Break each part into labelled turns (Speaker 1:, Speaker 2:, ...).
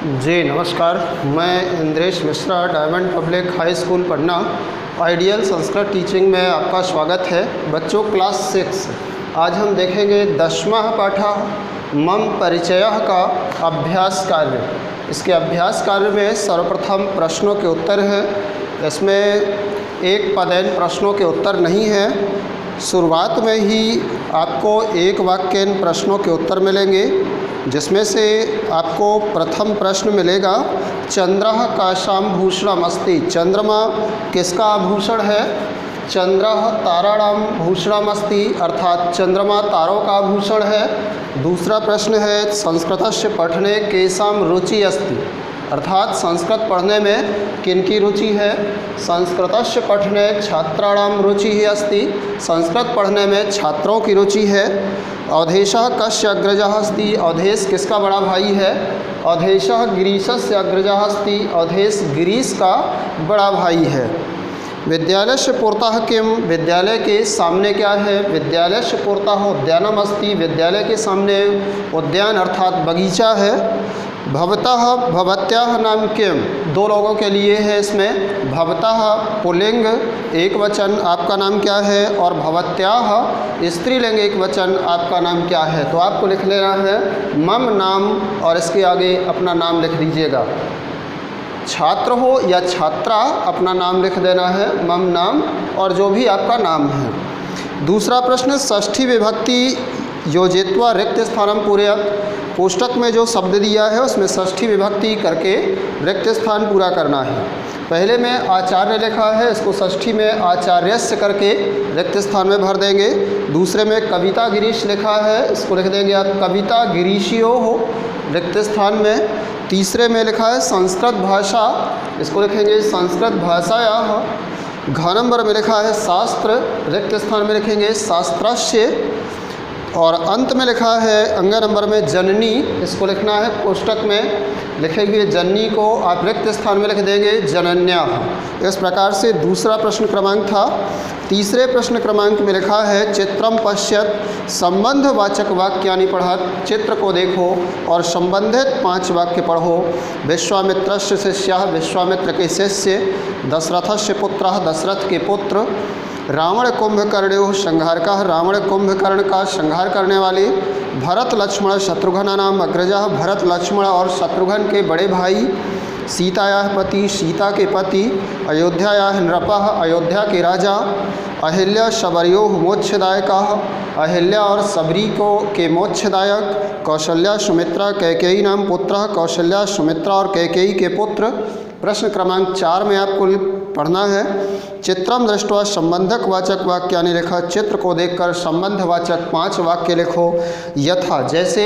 Speaker 1: जी नमस्कार, मैं Indresh Mishra, diamond public high school Patna ideal Sanskrit teaching में आपका स्वागत है। बच्चों क्लास 6 आज हम देखेंगे 10वां पाठ मम परिचयः का अभ्यास कार्य। इसके अभ्यास कार्य में सर्वप्रथम प्रश्नों के उत्तर हैं। इसमें एक पदेन प्रश्नों के उत्तर नहीं है। शुरुआत में ही आपको एक वाक्य इन प्रश्नों के उत्तर मिलेंगे, जिसमें से आपको प्रथम प्रश्न मिलेगा चंद्रः काशां भूषणमस्ति। चंद्रमा किसका आभूषण है? चंद्रः ताराणां भूषणमस्ति, अर्थात चंद्रमा तारों का आभूषण है। दूसरा प्रश्न है संस्कृतस्य पठने केषां रुचि अस्ति, अर्थात संस्कृत पढ़ने में किनकी रुचि है? संस्कृतस्य पठने छात्राणां रुचि अस्ति, संस्कृत पढ़ने में छात्रों की रुचि है। अवधेशः कस्य अग्रजः अस्ति, अवधेश किसका बड़ा भाई है? अवधेशः गिरीशस्य अग्रजः अस्ति, अवधेश गिरीश का बड़ा भाई है। विद्यालयस्य पुरतः किं, विद्यालय के सामने क्या है? विद्यालयस्य पुरतः उद्यानम् अस्ति, विद्यालय के सामने उद्यान अर्थात बगीचा है। भवतः भवत्याः नाम किम, दो लोगों के लिए है। इसमें भवतः पुल्लिंग एक वचन, आपका नाम क्या है? और भवत्याः स्त्रीलिंग एक वचन, आपका नाम क्या है? तो आपको लिख लेना है मम नाम और इसके आगे अपना नाम लिख दीजिएगा। छात्र हो या छात्रा, अपना नाम लिख देना है, मम नाम और जो भी आपका नाम है। दूसरा प्रश्न षष्ठी विभक्ति योजित्वा रिक्त स्थानम पूरयत। कोष्टक में जो शब्द दिया है उसमें षष्ठी विभक्ति करके रिक्त स्थान पूरा करना है। पहले में आचार्य लिखा है, इसको षष्ठी में आचार्यस्य करके रिक्त स्थान में भर देंगे। दूसरे में कविता गिरीश लिखा है, इसको लिख देंगे आप कविता गिरीशियो हो रिक्त स्थान में। तीसरे में लिखा है संस्कृत भाषा, इसको लिखेंगे संस्कृत भाषायाः। घ नंबर में लिखा है शास्त्र, रिक्त स्थान में लिखेंगे शास्त्रस्य। और अंत में लिखा है अंग नंबर में जननी, इसको लिखना है कोष्टक में लिखेंगे जननी को आप रिक्त स्थान में लिख देंगे जनन्याः। इस प्रकार से दूसरा प्रश्न क्रमांक था। तीसरे प्रश्न क्रमांक में लिखा है चित्रम पश्यत, संबंधवाचक वाक्यानि पढ़त। चित्र को देखो और संबंधित 5 वाक्य पढ़ो। विश्वामित्रस्य शिष्यः, विश्वामित्र के शिष्य। दशरथस्य पुत्रः, दशरथ के पुत्र। रावण कुंभकर्णयोः संहारकः, रावण कुंभकर्ण का संहार करने वाले। भरत लक्ष्मण शत्रुघ्नानाम् अग्रजः, भरत लक्ष्मण और शत्रुघ्न के बड़े भाई। सीतायाः पति, सीता के पति। अयोध्यायाः नृपः, अयोध्या के राजा। अहिल्या शबर्योः मोक्षदायकः, अहिल्या और शबरी को के मोक्षदायक। कौशल्या सुमित्रा कैकेयी नाम पुत्रः, कौशल्या सुमित्रा और कैकेयी के पुत्र। प्रश्न क्रमांक 4 में आपको पढ़ना है चित्रम दृष्ट्वा संबंधक वाचक वाक्यानि लिखा। चित्र को देखकर संबंधवाचक 5 वाक्य लिखो। यथा जैसे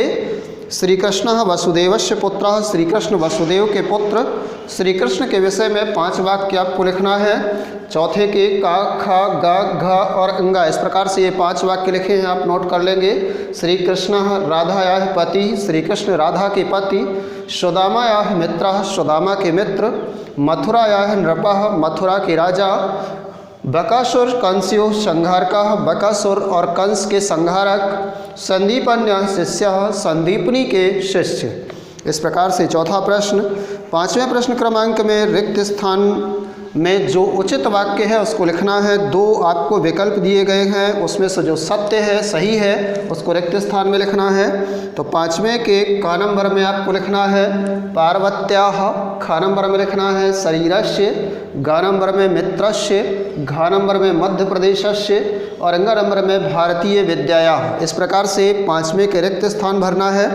Speaker 1: श्री कृष्ण वसुदेवस्य पुत्रः, श्री कृष्ण वसुदेव के पुत्र। श्री कृष्ण के विषय में 5 वाक्य आपको लिखना है। चौथे के का, खा, गा, घा और अंगा, इस प्रकार से ये 5 वाक्य लिखे हैं, आप नोट कर लेंगे। श्री कृष्ण राधायाः पति, श्री कृष्ण राधा के पति। सुदामायाः मित्रः, सुदामा के मित्र। मथुरायाः नृपः, मथुरा के राजा। बकासुर कंस्योः संहारकः, बकासुर और कंस के संहारक। संदीपन्यः शिष्यः, संदीपनी के शिष्य। इस प्रकार से चौथा प्रश्न। 5वें प्रश्न क्रमांक में रिक्त स्थान में जो उचित वाक्य है उसको लिखना है। 2 आपको विकल्प दिए गए हैं, उसमें से जो सत्य है, सही है, उसको रिक्त स्थान में लिखना है। तो 5वें के क नंबर में आपको लिखना है पार्वत्याः, ख नंबर में लिखना है शरीरस्य, ग नंबर में मित्रस्य, घ नंबर में मध्य प्रदेशस्य और अंग नंबर में भारतीय विद्यायाः। इस प्रकार से 5वें के रिक्त स्थान भरना है।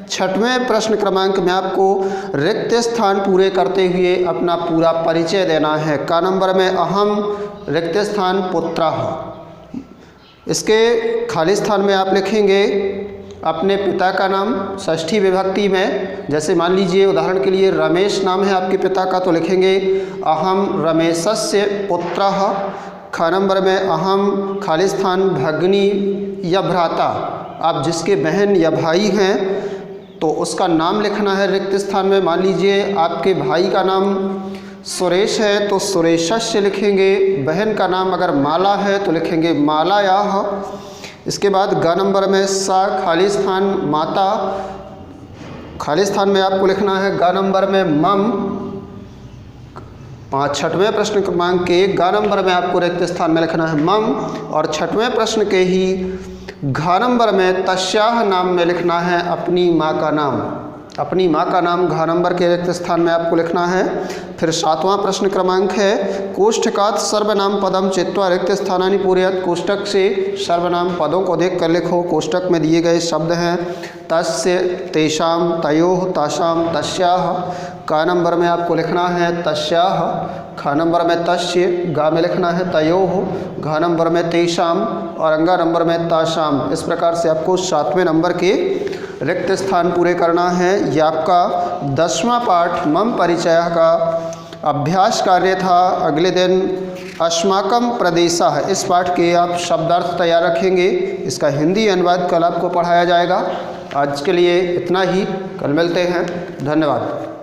Speaker 1: 6वें प्रश्न क्रमांक में आपको रिक्त स्थान पूरे करते हुए अपना पूरा परिचय देना है। क नंबर में अहम, रिक्त स्थान पुत्रः। इसके खाली स्थान में आप लिखेंगे अपने पिता का नाम षष्ठी विभक्ति में। जैसे मान लीजिए उदाहरण के लिए रमेश नाम है आपके पिता का, तो लिखेंगे अहम रमेशस्य पुत्रः। ख नंबर में अहम खाली स्थान भगिनी या भ्राता, आप जिसके बहन या भाई हैं तो उसका नाम लिखना है रिक्त स्थान में। मान लीजिए आपके भाई का नाम सुरेश है तो सुरेशस्य लिखेंगे। बहन का नाम अगर माला है तो लिखेंगे मालायाः। इसके बाद ग नंबर में सा खाली स्थान माता, खाली स्थान में आपको लिखना है ग नंबर में मम। 6वें प्रश्न क्रमांक के ग नंबर में आपको रिक्त स्थान में लिखना है मम, और 6वें प्रश्न के ही घ नंबर में तस्याह नाम में लिखना है अपनी माँ का नाम। अपनी माँ का नाम घ नंबर के रिक्त स्थान में आपको लिखना है। फिर 7वां प्रश्न क्रमांक है कोष्ठकात् सर्वनाम पदम चित्वा रिक्त स्थानानि पूरयत्। कोष्ठक से सर्वनाम पदों को देख कर लिखो। कोष्ठक में दिए गए शब्द हैं तस्य, तेषाम, तयोः, तासाम, तस्याः। क नंबर में आपको लिखना है तस्याः, ख नंबर में तस्य, ग में लिखना है तयोः, घ नंबर में तेषाम और अंगा नंबर में तासाम। इस प्रकार से आपको 7वें नंबर के रिक्त स्थान पूरे करना है। यह आपका 10वां पाठ मम परिचय का अभ्यास कार्य था। अगले दिन अस्माकं प्रदेशः, इस पाठ के आप शब्दार्थ तैयार रखेंगे। इसका हिंदी अनुवाद कल आपको पढ़ाया जाएगा। आज के लिए इतना ही, कल मिलते हैं। धन्यवाद।